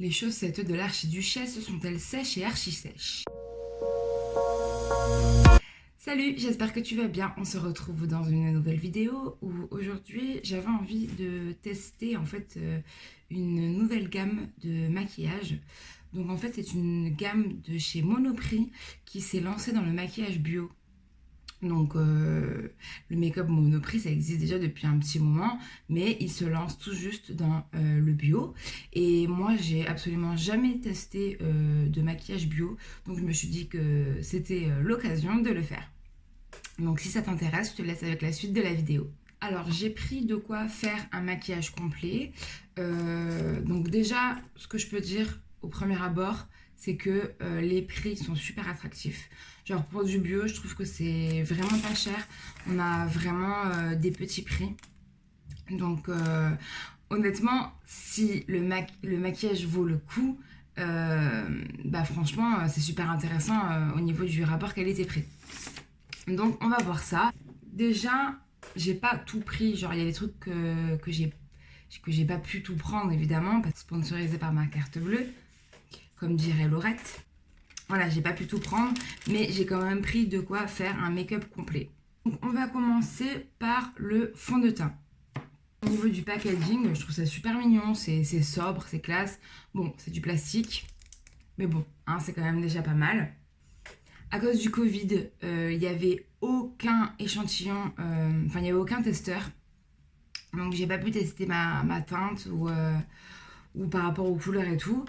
Les chaussettes de l'archiduchesse sont-elles sèches et archi-sèches? Salut, j'espère que tu vas bien. On se retrouve dans une nouvelle vidéo où aujourd'hui j'avais envie de tester une nouvelle gamme de maquillage. Donc en fait c'est une gamme de chez Monoprix qui s'est lancée dans le maquillage bio. Donc le make-up Monoprix ça existe déjà depuis un petit moment, mais il se lance tout juste dans le bio. Et moi j'ai absolument jamais testé de maquillage bio, donc je me suis dit que c'était l'occasion de le faire. Donc si ça t'intéresse, je te laisse avec la suite de la vidéo. Alors j'ai pris de quoi faire un maquillage complet. Donc déjà, ce que je peux dire au premier abord, c'est que les prix sont super attractifs. Genre pour du bio, je trouve que c'est vraiment pas cher. On a vraiment des petits prix. Donc honnêtement, si le maquillage vaut le coup, franchement, c'est super intéressant au niveau du rapport qualité-prix. Donc on va voir ça. Déjà, j'ai pas tout pris. Genre il y a des trucs que j'ai pas pu tout prendre évidemment, parce que sponsorisé par ma carte bleue, comme dirait Laurette. Voilà, j'ai pas pu tout prendre, mais j'ai quand même pris de quoi faire un make-up complet. Donc on va commencer par le fond de teint. Au niveau du packaging, je trouve ça super mignon, c'est sobre, c'est classe. Bon, c'est du plastique, mais bon, hein, c'est quand même déjà pas mal. À cause du Covid, il n'y avait aucun échantillon, il n'y avait aucun testeur. Donc j'ai pas pu tester ma teinte ou par rapport aux couleurs et tout.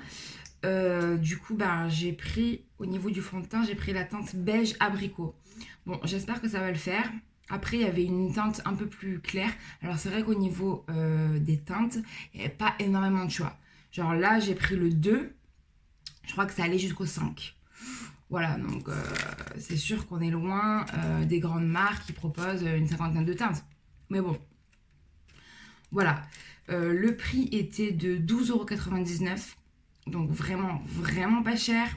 Du coup, j'ai pris, au niveau du fond de teint, j'ai pris la teinte beige abricot. Bon, j'espère que ça va le faire. Après, il y avait une teinte un peu plus claire. Alors c'est vrai qu'au niveau des teintes, il n'y avait pas énormément de choix. Genre là, j'ai pris le 2. Je crois que ça allait jusqu'au 5. Voilà, donc c'est sûr qu'on est loin des grandes marques qui proposent une cinquantaine de teintes. Mais bon, voilà. Le prix était de 12,99 €. Donc vraiment, vraiment pas cher.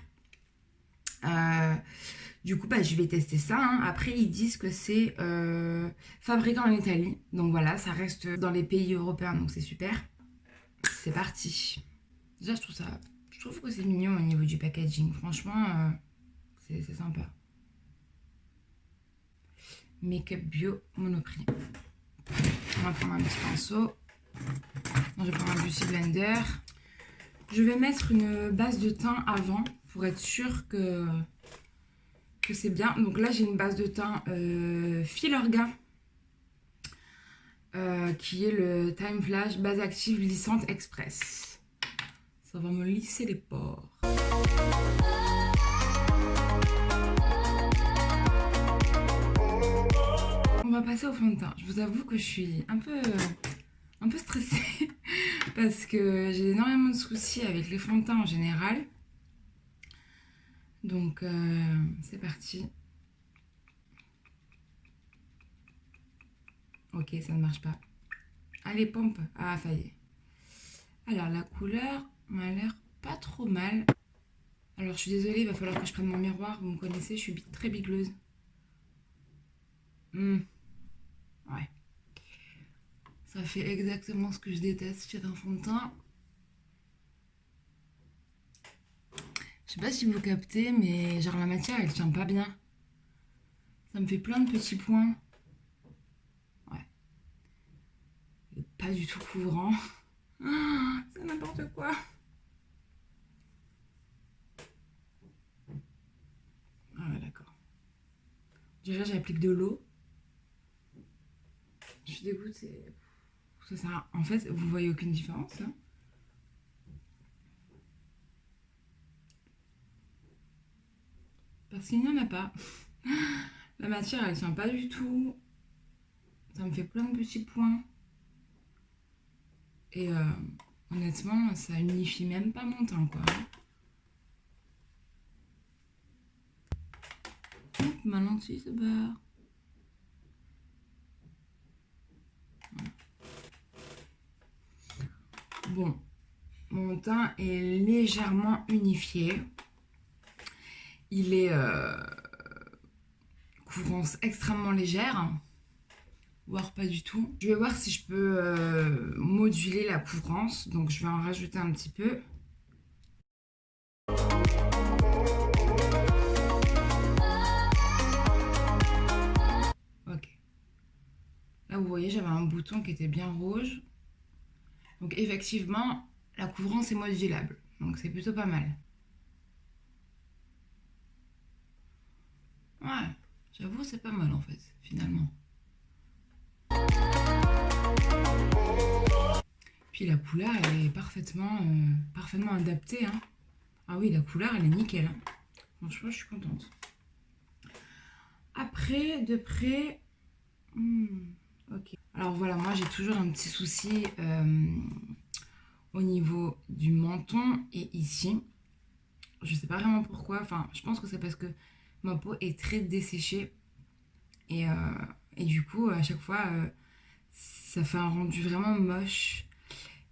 Du coup, je vais tester ça. Hein. Après, ils disent que c'est fabriqué en Italie. Donc voilà, ça reste dans les pays européens, donc c'est super. C'est parti. Déjà, je trouve que c'est mignon au niveau du packaging. Franchement, c'est sympa. Make-up bio Monoprix. On va prendre un petit pinceau. Je vais prendre un Beauty Blender. Je vais mettre une base de teint avant pour être sûre que c'est bien. Donc là, j'ai une base de teint Filorga qui est le Time Flash base active lissante express. Ça va me lisser les pores. On va passer au fond de teint. Je vous avoue que je suis un peu stressée parce que j'ai énormément de soucis avec les fonds de teint en général. Donc c'est parti. Ok, ça ne marche pas. Allez, pompe. Ah, ça y est. Alors la couleur m'a l'air pas trop mal. Alors je suis désolée, il va falloir que je prenne mon miroir. Vous me connaissez, je suis très bigleuse. Ouais. Ça fait exactement ce que je déteste chez un fond de teint. Je sais pas si vous captez, mais genre la matière elle tient pas bien. Ça me fait plein de petits points. Ouais. Et pas du tout couvrant. C'est n'importe quoi. Ah ouais, d'accord. Déjà j'applique de l'eau. Je suis dégoûtée. Ça, en fait, vous voyez aucune différence là? Parce qu'il n'y en a pas. La matière, elle tient pas du tout. Ça me fait plein de petits points. Et honnêtement, ça unifie même pas mon teint, quoi. Hop, ma lentille se barre. Bon, mon teint est légèrement unifié. Il est couvrance extrêmement légère, voire pas du tout. Je vais voir si je peux moduler la couvrance, donc je vais en rajouter un petit peu. Là, vous voyez, j'avais un bouton qui était bien rouge. Donc effectivement, la couvrance est modulable. Donc c'est plutôt pas mal. Ouais, j'avoue, c'est pas mal en fait, finalement. Puis la couleur, elle est parfaitement adaptée. Hein. Ah oui, la couleur, elle est nickel. Hein. Franchement, je suis contente. Après, de près... ok. Alors voilà, moi j'ai toujours un petit souci au niveau du menton et ici. Je sais pas vraiment pourquoi. Enfin, je pense que c'est parce que ma peau est très desséchée. Et, du coup, à chaque fois, ça fait un rendu vraiment moche.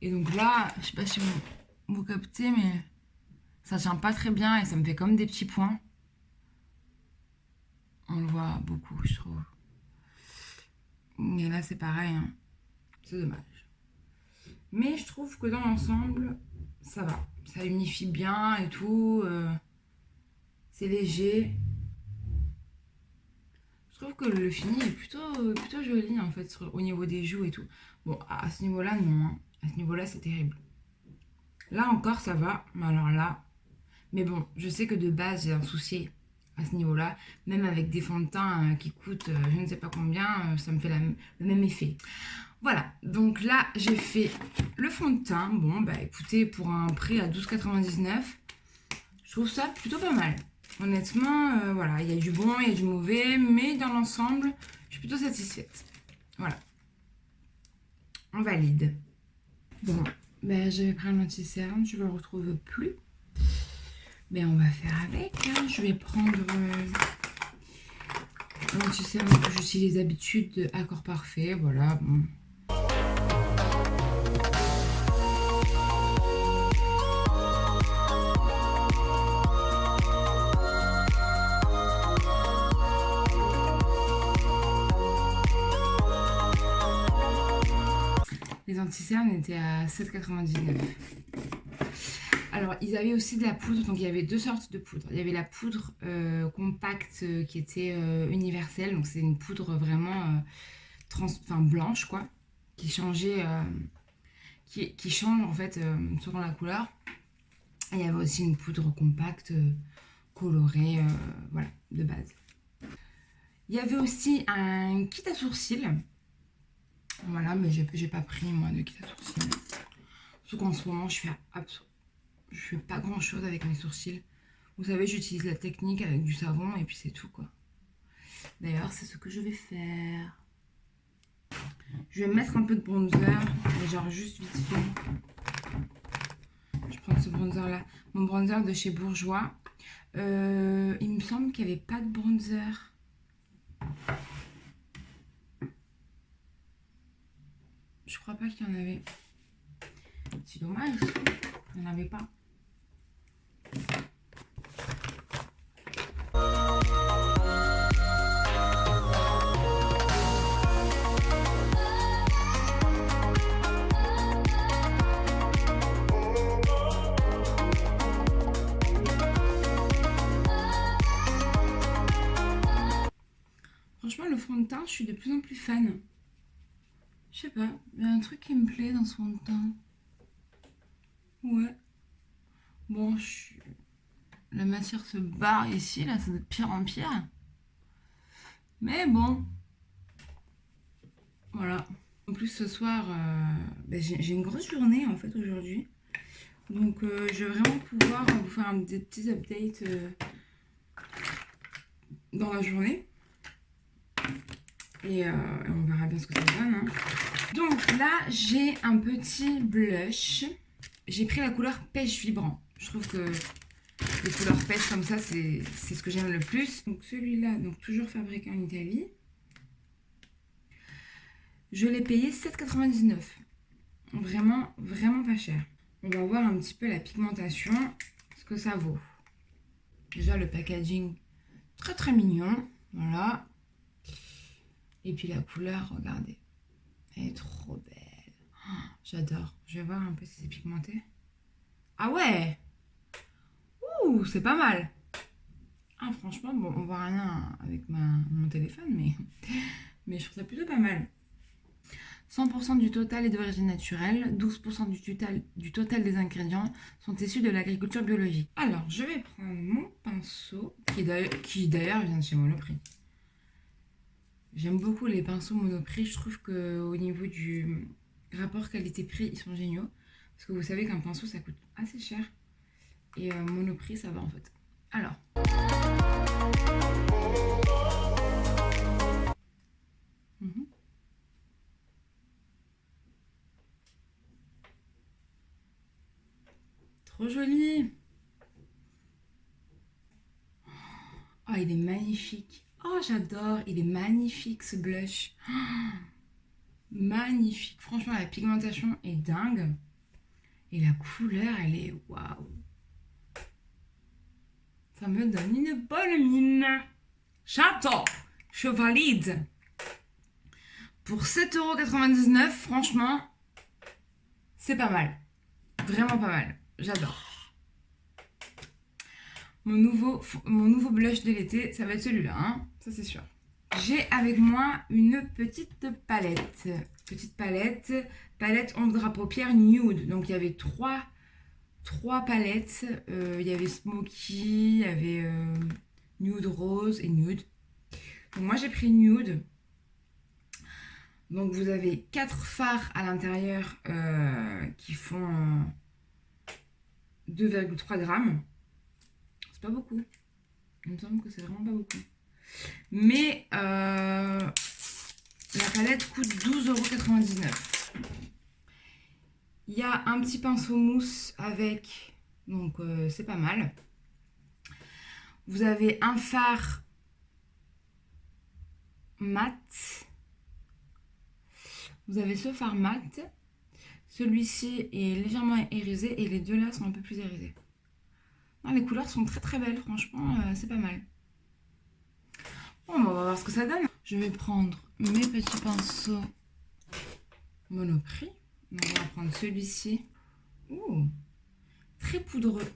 Et donc là, je sais pas si vous captez, mais ça tient pas très bien et ça me fait comme des petits points. On le voit beaucoup, je trouve. Et là, c'est pareil. Hein. C'est dommage. Mais je trouve que dans l'ensemble, ça va. Ça unifie bien et tout. C'est léger. Je trouve que le fini est plutôt joli en fait au niveau des joues et tout. Bon, à ce niveau-là, non. Hein. À ce niveau-là, c'est terrible. Là encore, ça va. Mais alors là... Mais bon, je sais que de base, j'ai un souci à ce niveau-là. Même avec des fonds de teint qui coûtent je ne sais pas combien, ça me fait le même effet. Voilà, donc là, j'ai fait le fond de teint. Bon, bah écoutez, pour un prix à 12,99 €, je trouve ça plutôt pas mal. Honnêtement, voilà, il y a du bon, il y a du mauvais, mais dans l'ensemble, je suis plutôt satisfaite. Voilà. On valide. Bon, ben j'avais pris un anti-cerne, je ne le retrouve plus. Mais on va faire avec. Hein. Je vais prendre l'anti-cerne que j'utilise d'habitude de Accord Parfait. Voilà, bon. Les anti-cernes étaient à 7,99 €. Alors, ils avaient aussi de la poudre, donc il y avait deux sortes de poudre. Il y avait la poudre compacte qui était universelle, donc c'est une poudre vraiment blanche, quoi, qui changeait, qui change en fait selon la couleur. Et il y avait aussi une poudre compacte colorée, voilà, de base. Il y avait aussi un kit à sourcils. Voilà, mais j'ai pas pris moi de kit à sourcils. Surtout qu'en ce moment, je fais pas grand chose avec mes sourcils. Vous savez, j'utilise la technique avec du savon et puis c'est tout quoi. D'ailleurs, c'est ce que je vais faire. Je vais mettre un peu de bronzer, mais genre juste vite fait. Je prends ce bronzer là, mon bronzer de chez Bourjois. Il me semble qu'il n'y avait pas de bronzer. Je crois pas qu'il y en avait. C'est dommage, il n'y en avait pas. Franchement, le fond de teint, je suis de plus en plus fan. Je sais pas, il y a un truc qui me plaît dans ce fond de teint. Ouais. Bon, la matière se barre ici, là, c'est de pire en pire. Mais bon. Voilà. En plus, ce soir, j'ai une grosse journée, en fait, aujourd'hui. Donc, je vais vraiment pouvoir vous faire des petits updates dans la journée. Et on verra bien ce que ça donne. Hein. Donc là, j'ai un petit blush. J'ai pris la couleur pêche vibrant. Je trouve que les couleurs pêche comme ça, c'est ce que j'aime le plus. Donc celui-là, donc toujours fabriqué en Italie. Je l'ai payé 7,99 €. Vraiment, vraiment pas cher. On va voir un petit peu la pigmentation, ce que ça vaut. Déjà le packaging, très très mignon. Voilà. Et puis la couleur, regardez. Elle est trop belle. Oh, j'adore. Je vais voir un peu si c'est pigmenté. Ah ouais! Ouh, c'est pas mal. Ah franchement, bon, on voit rien avec mon téléphone, mais je trouve ça plutôt pas mal. 100% du total est d'origine naturelle, 12% du total des ingrédients sont issus de l'agriculture biologique. Alors, je vais prendre mon pinceau, qui d'ailleurs vient de chez Monoprix. J'aime beaucoup les pinceaux Monoprix, je trouve qu'au niveau du rapport qualité-prix, ils sont géniaux. Parce que vous savez qu'un pinceau, ça coûte assez cher. Et Monoprix, ça va en fait. Alors. Trop joli. Oh, il est magnifique. Oh, j'adore. Il est magnifique ce blush. Oh, magnifique. Franchement, la pigmentation est dingue. Et la couleur, elle est waouh. Ça me donne une bonne mine. J'adore. Je valide. Pour 7,99 €, franchement, c'est pas mal. Vraiment pas mal. J'adore. Mon nouveau blush de l'été, ça va être celui-là, hein, ça c'est sûr. J'ai avec moi une petite palette. Palette ombre à paupières nude. Donc il y avait trois palettes. Il y avait Smoky, il y avait nude rose et nude. Donc moi j'ai pris nude. Donc vous avez 4 fards à l'intérieur qui font 2,3 grammes. C'est pas beaucoup. Il me semble que c'est vraiment pas beaucoup. Mais la palette coûte 12,99 €. Il y a un petit pinceau mousse avec, donc c'est pas mal. Vous avez un fard mat. Vous avez ce fard mat. Celui-ci est légèrement irisé et les deux là sont un peu plus irisés. Non, les couleurs sont très très belles, franchement, c'est pas mal. Bon, on va voir ce que ça donne. Je vais prendre mes petits pinceaux Monoprix. Donc, on va prendre celui-ci. Ouh, très poudreux.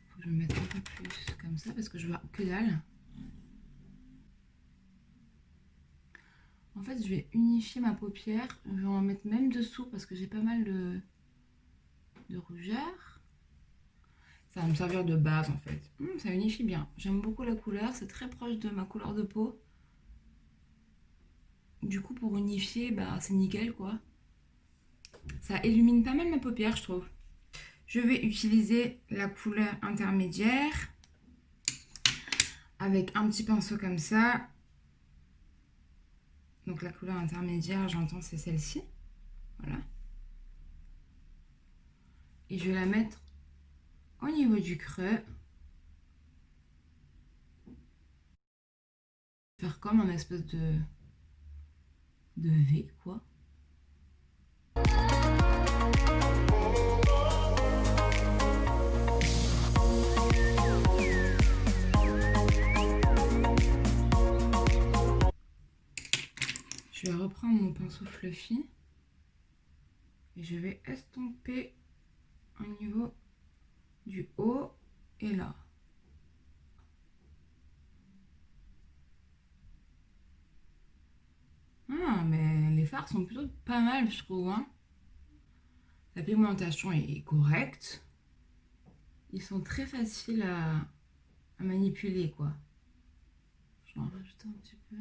Faut que je me mette un peu plus comme ça parce que je vois que dalle. En fait, je vais unifier ma paupière. Je vais en mettre même dessous parce que j'ai pas mal de rougeur. Ça va me servir de base en fait. Ça unifie bien. J'aime beaucoup la couleur. C'est très proche de ma couleur de peau. Du coup, pour unifier, bah, c'est nickel quoi. Ça illumine pas mal ma paupière, je trouve. Je vais utiliser la couleur intermédiaire avec un petit pinceau comme ça. Donc la couleur intermédiaire, j'entends, c'est celle-ci. Voilà. Et je vais la mettre au niveau du creux. Faire comme un espèce de V, quoi. Je vais reprendre mon pinceau fluffy et je vais estomper au niveau du haut et là. Ah, mais les fards sont plutôt pas mal, je trouve, hein. La pigmentation est correcte. Ils sont très faciles à manipuler, quoi. Je vais en rajouter un petit peu.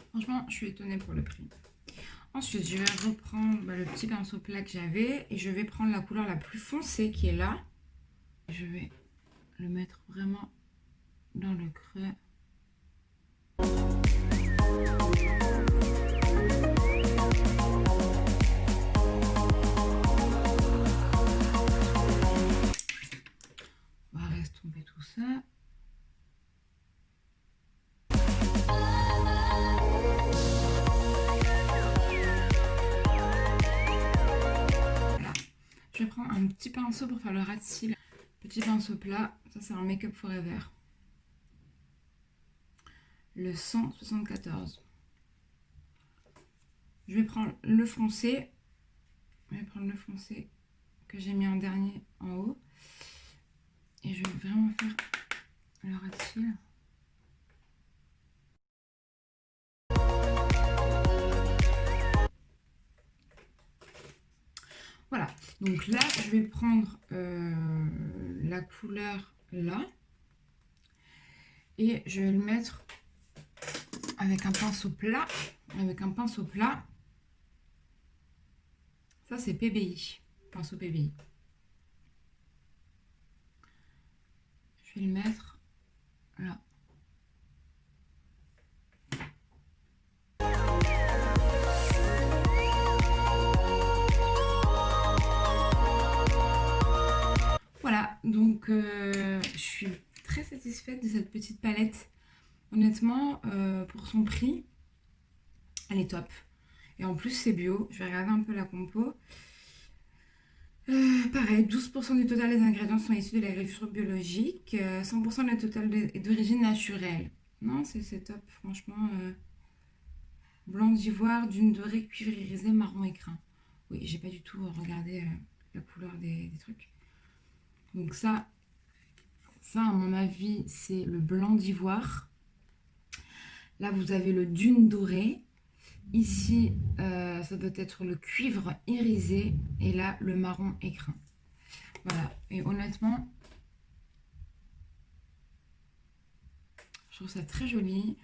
Franchement, je suis étonnée pour le prix. Ensuite, je vais reprendre le petit pinceau plat que j'avais et je vais prendre la couleur la plus foncée qui est là. Je vais le mettre vraiment dans le creux. On va estomper tout ça. Voilà. Je vais prendre un petit pinceau pour faire le ras de cils. Petit pinceau plat, ça c'est un Make Up Forever. Le 174. Je vais prendre le foncé. Je vais prendre le foncé que j'ai mis en dernier en haut. Et je vais vraiment faire le ras de cils. Voilà, donc là, je vais prendre la couleur là. Et je vais le mettre avec un pinceau plat. Avec un pinceau plat. Ça, c'est PBI. Pinceau PBI. Je vais le mettre là. Voilà, donc je suis très satisfaite de cette petite palette. Honnêtement, pour son prix, elle est top. Et en plus, c'est bio. Je vais regarder un peu la compo. Pareil, 12% du total des ingrédients sont issus de l'agriculture biologique. 100% du total est d'origine naturelle. Non, c'est top, franchement. Blanc d'ivoire, dune dorée, cuivre irisé, marron écrin. Oui, j'ai pas du tout regardé la couleur des trucs. Donc ça, à mon avis, c'est le blanc d'ivoire. Là, vous avez le dune doré. Ici, ça doit être le cuivre irisé. Et là, le marron écrin. Voilà. Et honnêtement, je trouve ça très joli.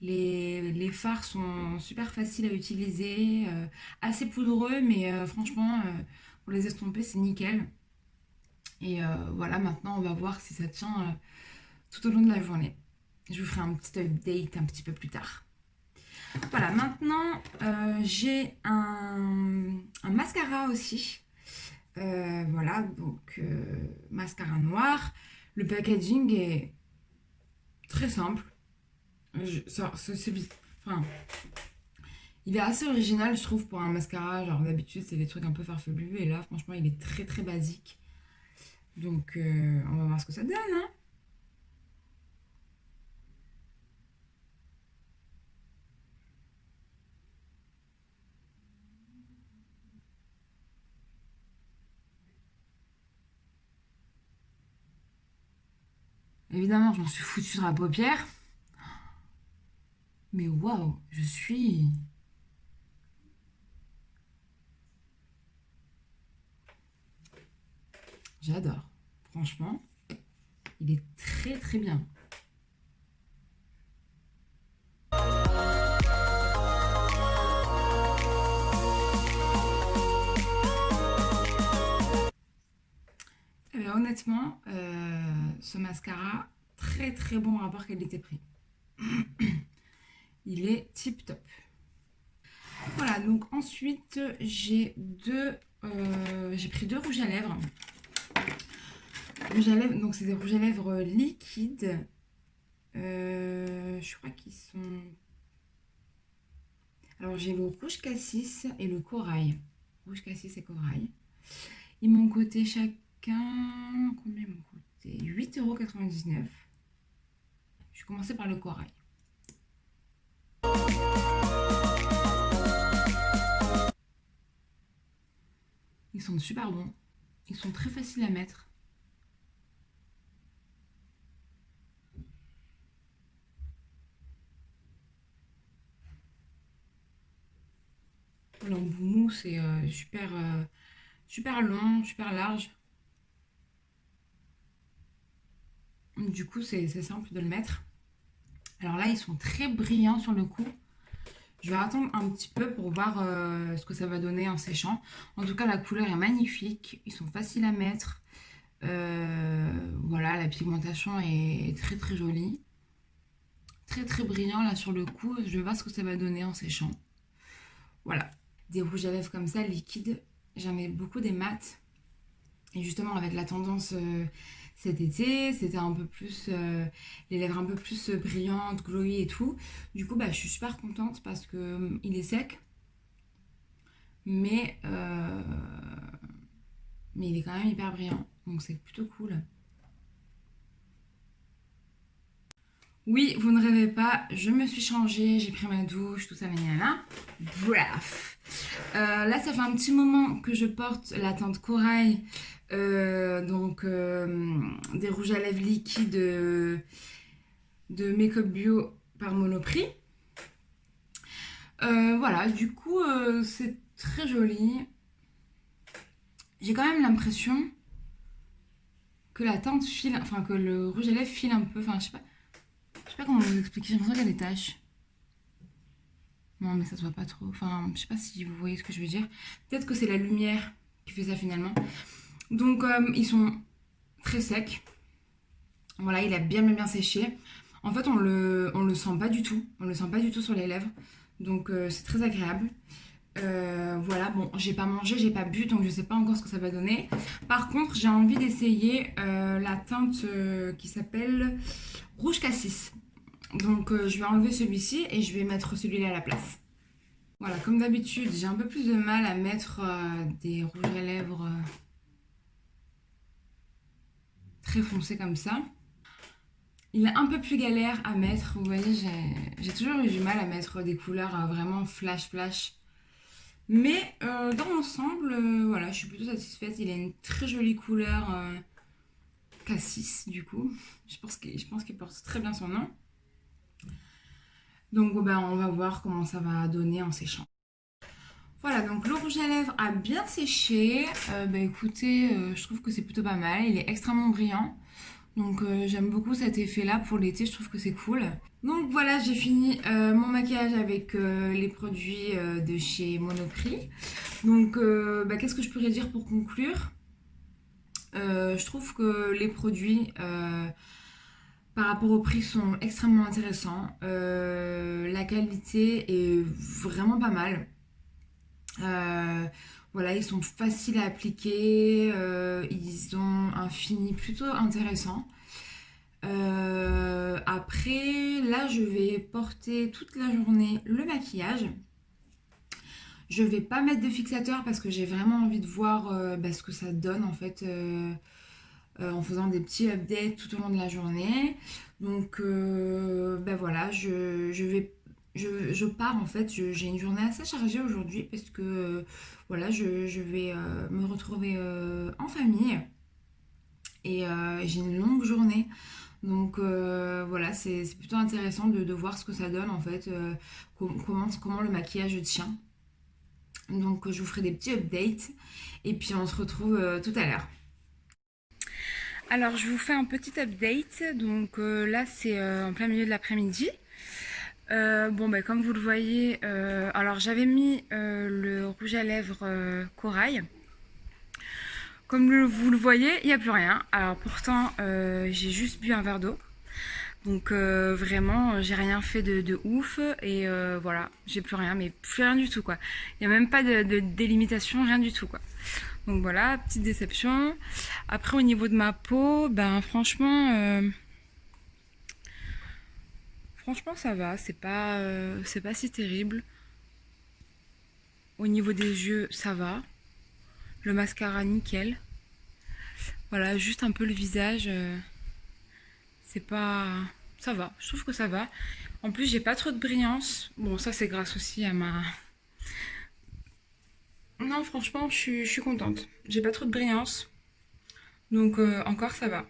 Les fards sont super faciles à utiliser. Assez poudreux, mais franchement, pour les estomper, c'est nickel. Et voilà, maintenant, on va voir si ça tient tout au long de la journée. Je vous ferai un petit update un petit peu plus tard. Voilà, maintenant, j'ai un mascara aussi. Voilà, donc mascara noir. Le packaging est très simple. Enfin, il est assez original, je trouve, pour un mascara. Genre, d'habitude, c'est des trucs un peu farfelus. Et là, franchement, il est très, très basique. Donc, on va voir ce que ça donne, hein. Évidemment, je m'en suis foutue sur la paupière. Mais waouh, je suis... J'adore. Franchement, il est très très bien. Eh bien, honnêtement, ce mascara, très très bon rapport qualité-prix. Il est tip top. Voilà, donc ensuite, j'ai pris deux rouges à lèvres. Donc c'est des rouges à lèvres liquides. Je crois qu'ils sont... Alors j'ai le rouge cassis et le corail. Rouge cassis et corail. Ils m'ont coûté chacun... Combien ils m'ont coûté? 8,99 €. Je vais commencer par le corail. Ils sont super bons. Ils sont très faciles à mettre. L'embout mousse est super long, super large. Du coup, c'est simple de le mettre. Alors là, ils sont très brillants sur le coup. Je vais attendre un petit peu pour voir ce que ça va donner en séchant. En tout cas, la couleur est magnifique. Ils sont faciles à mettre. Voilà, la pigmentation est très très jolie. Très très brillant là sur le coup. Je vais voir ce que ça va donner en séchant. Voilà. Des rouges à lèvres comme ça, liquides. J'en ai beaucoup des mats. Et justement, avec la tendance cet été, c'était un peu plus... les lèvres un peu plus brillantes, glowy et tout. Du coup, bah, je suis super contente parce que il est sec. Mais il est quand même hyper brillant. Donc c'est plutôt cool. Oui, vous ne rêvez pas, je me suis changée, j'ai pris ma douche, tout ça, là. Bref. Là, ça fait un petit moment que je porte la teinte corail, des rouges à lèvres liquides de Make-up Bio par Monoprix. Voilà, du coup, c'est très joli. J'ai quand même l'impression que la teinte file, enfin que le rouge à lèvres file un peu, enfin je sais pas comment vous expliquer, j'ai l'impression qu'il y a des taches. Non mais ça se voit pas trop, enfin je sais pas si vous voyez ce que je veux dire. Peut-être que c'est la lumière qui fait ça finalement. Donc ils sont très secs. Voilà, il a bien séché. En fait on le sent pas du tout, on le sent pas du tout sur les lèvres. Donc c'est très agréable. Voilà, bon, j'ai pas mangé, j'ai pas bu, donc je sais pas encore ce que ça va donner. Par contre, j'ai envie d'essayer la teinte qui s'appelle Rouge Cassis. Donc, je vais enlever celui-ci et je vais mettre celui-là à la place. Voilà, comme d'habitude, j'ai un peu plus de mal à mettre des rouges à lèvres très foncés comme ça. Il est un peu plus galère à mettre, vous voyez, j'ai toujours eu du mal à mettre des couleurs vraiment flash. Mais dans l'ensemble, voilà, je suis plutôt satisfaite. Il a une très jolie couleur cassis, du coup. Je pense qu'il porte très bien son nom. Donc, ben, on va voir comment ça va donner en séchant. Voilà, donc le rouge à lèvres a bien séché. Écoutez, je trouve que c'est plutôt pas mal. Il est extrêmement brillant. Donc j'aime beaucoup cet effet-là pour l'été, je trouve que c'est cool. Donc voilà, j'ai fini mon maquillage avec les produits de chez Monoprix. Donc qu'est-ce que je pourrais dire pour conclure? Je trouve que les produits par rapport au prix sont extrêmement intéressants. La qualité est vraiment pas mal. Voilà, ils sont faciles à appliquer, ils ont un fini plutôt intéressant. Après, là, je vais porter toute la journée le maquillage. Je vais pas mettre de fixateur parce que j'ai vraiment envie de voir ce que ça donne en fait en faisant des petits updates tout au long de la journée. Donc voilà, je pars en fait, j'ai une journée assez chargée aujourd'hui parce que voilà, je vais me retrouver en famille et j'ai une longue journée. Donc voilà, c'est plutôt intéressant de voir ce que ça donne en fait, comment le maquillage tient. Donc je vous ferai des petits updates et puis on se retrouve tout à l'heure. Alors je vous fais un petit update, donc là c'est en plein milieu de l'après-midi. Comme vous le voyez, alors j'avais mis le rouge à lèvres corail. Comme vous le voyez, il n'y a plus rien. Alors pourtant, j'ai juste bu un verre d'eau. Donc vraiment, j'ai rien fait de ouf. Et voilà, j'ai plus rien, mais plus rien du tout quoi. Il n'y a même pas de délimitation, rien du tout quoi. Donc voilà, petite déception. Après au niveau de ma peau, franchement ça va, c'est pas si terrible. Au niveau des yeux, ça va. Le mascara nickel. Voilà, juste un peu le visage. C'est pas... Ça va, je trouve que ça va. En plus, j'ai pas trop de brillance. Bon, ça c'est grâce aussi à ma... Non, franchement, je suis contente. J'ai pas trop de brillance. Donc encore ça va.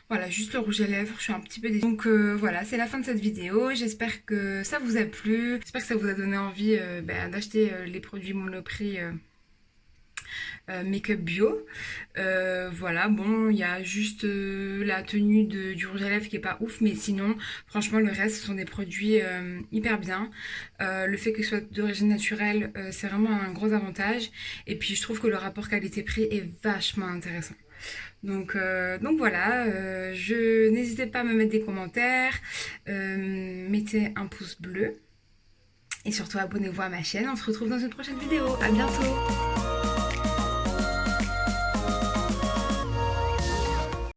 Voilà, juste le rouge à lèvres, je suis un petit peu déçue. Donc voilà, c'est la fin de cette vidéo. J'espère que ça vous a plu. J'espère que ça vous a donné envie d'acheter les produits Monoprix Make-up Bio. Voilà, bon, il y a juste la tenue du rouge à lèvres qui est pas ouf, mais sinon, franchement, le reste, ce sont des produits hyper bien. Le fait que ce soit d'origine naturelle, c'est vraiment un gros avantage. Et puis, je trouve que le rapport qualité-prix est vachement intéressant. Donc voilà, n'hésitez pas à me mettre des commentaires, mettez un pouce bleu et surtout abonnez-vous à ma chaîne. On se retrouve dans une prochaine vidéo. À bientôt.